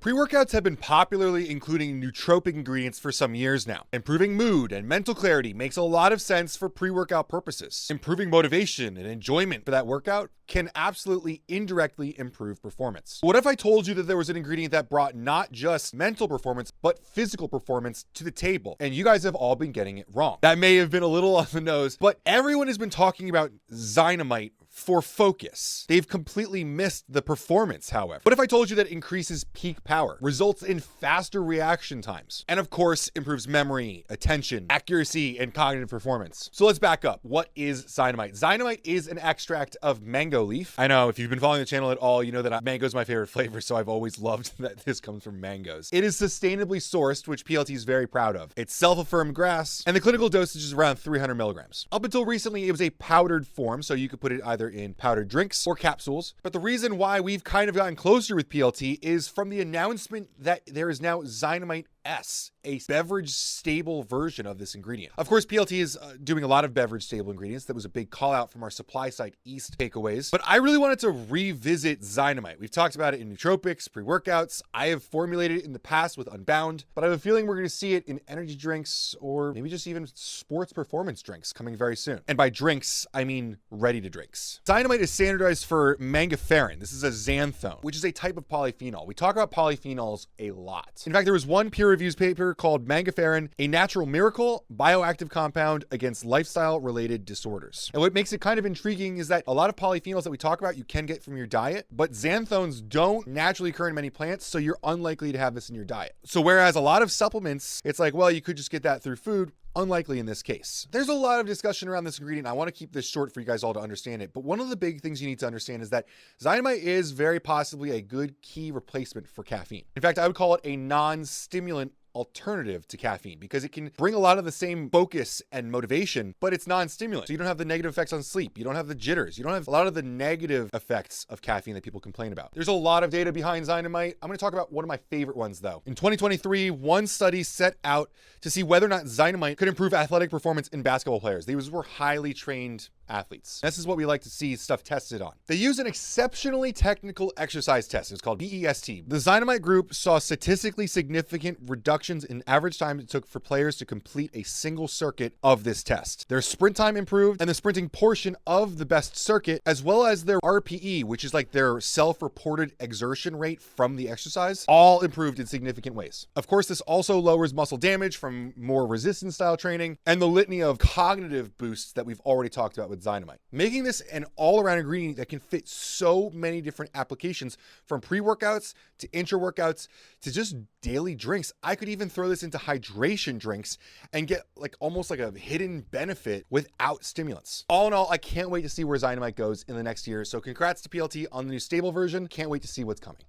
Pre-workouts have been popularly including nootropic ingredients for some years now. Improving mood and mental clarity makes a lot of sense for pre-workout purposes. Improving motivation and enjoyment for that workout can absolutely indirectly improve performance. What if I told you that there was an ingredient that brought not just mental performance, but physical performance to the table? And you guys have all been getting it wrong. That may have been a little on the nose, but everyone has been talking about Zynamite for focus. They've completely missed the performance, however. What if I told you that it increases peak power, results in faster reaction times, and of course, improves memory, attention, accuracy, and cognitive performance? So let's back up. What is Zynamite? Zynamite is an extract of mango leaf. I know if you've been following the channel at all, you know that mango is my favorite flavor, so I've always loved that this comes from mangoes. It is sustainably sourced, which PLT is very proud of. It's self-affirmed grass, and the clinical dosage is around 300 milligrams. Up until recently, it was a powdered form, so you could put it either in powdered drinks or capsules. But the reason why we've kind of gotten closer with PLT is from the announcement that there is now Zynamite-S, a beverage stable version of this ingredient. Of course, PLT is doing a lot of beverage stable ingredients. That was a big call out from our supply side East takeaways. But I really wanted to revisit Zynamite. We've talked about it in nootropics, pre-workouts. I have formulated it in the past with Unbound, but I have a feeling we're going to see it in energy drinks or maybe just even sports performance drinks coming very soon. And by drinks, I mean ready to drinks. Zynamite is standardized for mangiferin. This is a xanthone, which is a type of polyphenol. We talk about polyphenols a lot. In fact, there was one peer-reviewed paper called Mangiferin, a natural miracle bioactive compound against lifestyle-related disorders. And what makes it kind of intriguing is that a lot of polyphenols that we talk about you can get from your diet, but xanthones don't naturally occur in many plants, so you're unlikely to have this in your diet. So whereas a lot of supplements, it's like, well, you could just get that through food. Unlikely in this case. There's a lot of discussion around this ingredient. I want to keep this short for you guys all to understand it. But one of the big things you need to understand is that Zynamite is very possibly a good key replacement for caffeine. In fact, I would call it a non-stimulant alternative to caffeine because it can bring a lot of the same focus and motivation, but it's non-stimulant. So you don't have the negative effects on sleep. You don't have the jitters. You don't have a lot of the negative effects of caffeine that people complain about. There's a lot of data behind Zynamite. I'm going to talk about one of my favorite ones though. In 2023, one study set out to see whether or not Zynamite could improve athletic performance in basketball players. These were highly trained athletes. This is what we like to see stuff tested on. They used an exceptionally technical exercise test. It's called BEST. The Zynamite group saw statistically significant reductions in average time it took for players to complete a single circuit of this test. Their sprint time improved, and the sprinting portion of the best circuit, as well as their RPE, which is like their self-reported exertion rate from the exercise, all improved in significant ways. Of course, this also lowers muscle damage from more resistance style training and the litany of cognitive boosts that we've already talked about with Zynamite, making this an all-around ingredient that can fit so many different applications from pre-workouts to intra-workouts to just daily drinks. I could even throw this into hydration drinks and get like almost like a hidden benefit without stimulants. All in all, I can't wait to see where Zynamite goes in the next year. So congrats to PLT on the new stable version. Can't wait to see what's coming.